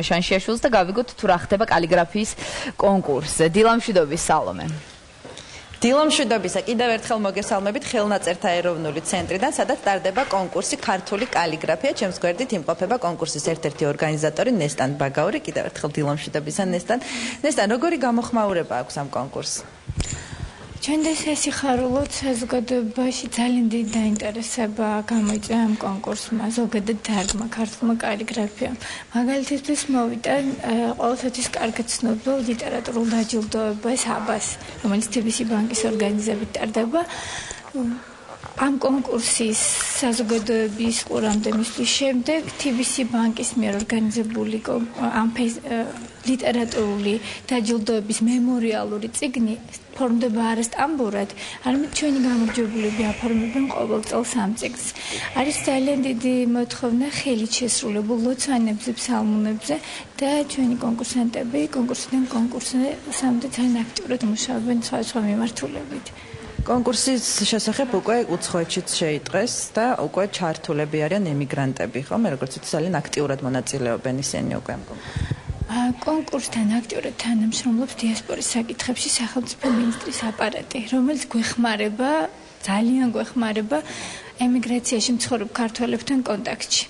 შანშიაშვილს და გავიგოთ თუ რა ხდება კალიგრაფიის კონკურსზე. დილამშვიდობის სალომე. დილამშვიდობისა კიდევ ერთხელ მოგესალმებით ხელნაწერთა ეროვნული ცენტრიდან, სადაც ტარდება კონკურსი ქართული კალიგრაფია. ჩემს გვერდით იმყოფება კონკურსის ერთ-ერთი ორგანიზატორი ნესტან ბაგაური. კიდევ ერთხელ დილამშვიდობისა ნესტან. ნესტან, როგორი გამოხმაურება აქვს ამ კონკურსს? ჩვენდეს სიხარულოდ საზოგადოებაში ძალიან დიდი დაინტერესება გამოიწვია ამ კონკურსმა, ზოგადად დარგმა ქართულმა კალიგრაფიამ. მაგალითისთვის მოვიდა ყოველთვის კარგად ცნობილ ლიტერატურულ დაჯილდოებას აბას, რომელიც TBC ბანკის ორგანიზებით ტარდება. ამ კონკურსის საზოგადოების ყურამდე მისვლის შემდეგ TBC ბანკის მიერ ორგანიზებული ამ ლიტერატურული დაჯილდოების მემორიალური წიგნი ფორმდება არასტამბურად, არამედ ჩვენი გამარჯვებულები აფორმებენ ყოველ წელს ამ წიგნს. არის ძალიან დიდი მოთხოვნა ხელით შესრულებულ ლოცვანებზე, ფსალმუნებზე და ჩვენი კონკურსანტები კონკურსიდან კონკურსამდე ძალიან აქტიურად მუშაობენ სხვადასხვა მიმართულებით. კონკურსის შესახებ უკვე უცხოეთშიც შეიტყვეს და უკვე ჩართულები არიან ემიგრანტები, ხომ? როგორც იცით, ძალიან აქტიურად მონაწილეობენ ისინი უკვე ამ კონკურსში. კონკურსთან აქტიურად თანამშრომლობს დიასპორის საკითხებში სახელმწიფო მინისტრის აპარატი, რომელიც ძალიან გვეხმარება ემიგრაციაში მცხოვრებ ქართველებთან კონტაქტში.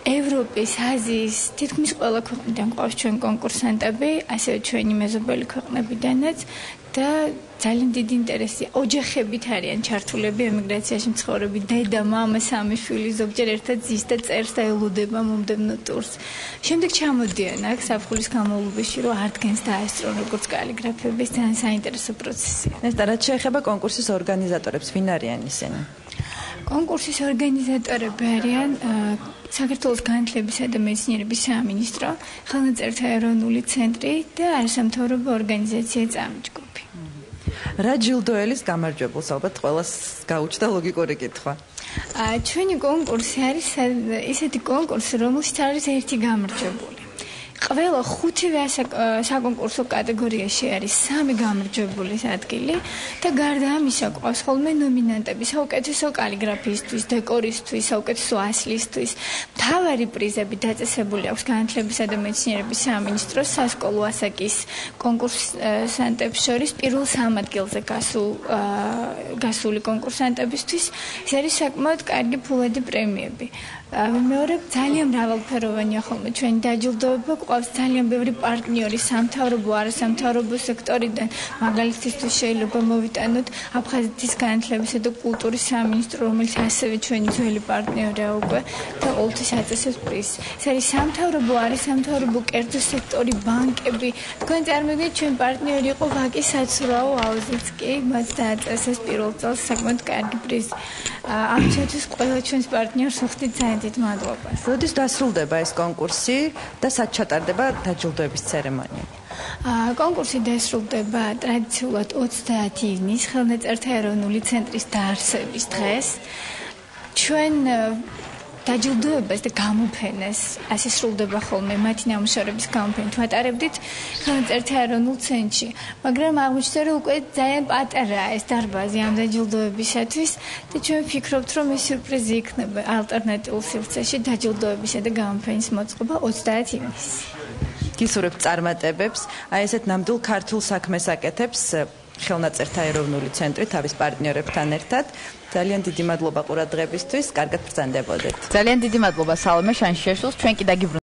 ევროპის, აზიის, თითქმის ყველა ქვეყნიდან ყავს ჩვენ კონკურსანტები, ასევე ჩვენი მეზობელი ქვეყნებიდანაც და ძალიან დიდი ინტერესი ოჯახებით არიან ჩართულები ემიგრაციაში მცხოვრები დედა, მამა, სამი შვილი, ზოგჯერ ერთად ზის და წერს და ელოდება მომდევნო ტურს. შემდეგ ჩამოდიან აქ საფხულის განმავლობაში, რომ არდგენს და აესწრონ როგორც კალიგრაფების ძალიან საინტერესო პროცესია. და რაც შეეხება კონკურსის ორგანიზატორებს, ვინ არიან ისინი? კონკურსის ორგანიზატორები არიან საქართველოს განათლებისა და მეცნიერების სამინისტრო, ხელნაწერთა ეროვნული ცენტრი და არასამთავრობო ორგანიზაცია წამიჯგუფი. რა ჯილდოელის გამარჯვებულს ალბათ ყველას გაუჩნდა ლოგიკური კითხვა. ჩვენი კონკურსი არის ისეთი კონკურსი, რომელშიც არის ერთი გამარჯვებული. ყველა ხუთივე საკონკურსო კატეგორიაში არის 3 გამარჯვებულის ადგილი და გარდა ამისა ყავს ხოლმე ნომინანტები საუკეთესო კალიგრაფიისთვის, დეკორისთვის, საუკეთესო ასლისთვის. მთავარი პრიზები დაწესებული აქვს განათლებისა და მეცნიერების სამინისტროს სასკოლო ასაკის კონკურსანტებს შორის პირველ 3 ადგილზე გასული კონკურსანტებისთვის. ეს არის საკმაოდ კარგი ფულადი პრემიები. მეორე ძალიან მრავალფეროვანია ხოლმე ჩვენი დაჯილდოება, ყავს ძალიან ბევრი პარტნიორი სამთავრობო, არასამთავრობო სექტორიდან. მაგალითისთვის შეიძლება მოვიტანოთ აფხაზეთის განათლებისა და კულტურის სამინისტრო, რომელიც ასევე ჩვენი ძველი პარტნიორია უკვე და ყოველთვის აწესებს პრიზს. ეს არის სამთავრობო, არასამთავრობო, კერძო სექტორი, ბანკები. თქვენ წარმოგიდგენთ, ჩვენ პარტნიორი იყო ვაკის საცურაო აუზიც კი, მათ დააწესეს პირველ წელს საკმაოდ კარგი პრიზი. ამისთვის ყველა ჩვენს პარტნიორს ვუხდით ძალიან დიდ მადლობას. როდის დასრულდება ეს კონკურსი და სად ჩატარდება დაჯილდოების ცერემონია? კონკურსი დასრულდება ტრადიციულად 30 ივნის ხელნაწერთა ეროვნული ცენტრის დაარსების დღეს. ჩვენ დაჯილდოებას და გამოფენას ასე სრულდება ხოლმე მათი ნამუშევრების გამოფენით ვატარებდით ხელნაწერთა ეროვნულ ცენტრში, მაგრამ აღმოჩნდა რომ უკვე ძალიან პატარაა ეს დარბაზი ამ დაჯილდოებისათვის და ჩვენ ვფიქრობთ რომ ეს სიურპრიზი იქნება ალტერნატიულ სივრცეში დაჯილდოებისა და გამოფენის მოწყობა 30 ივნისს. გისურვებთ წარმატებებს, აი ესეთ ნამდვილ ქართულ საქმეს აკეთებს ხელნაწერთა ეროვნული ცენტრი თავის პარტნიორებთან ერთად. ძალიან დიდი მადლობა ყურადღებისთვის, კარგად ბრძანდებოდეთ. ძალიან დიდი მადლობა სალომე შანშიაშვილს, ჩვენ კი დაგიბრუნდით.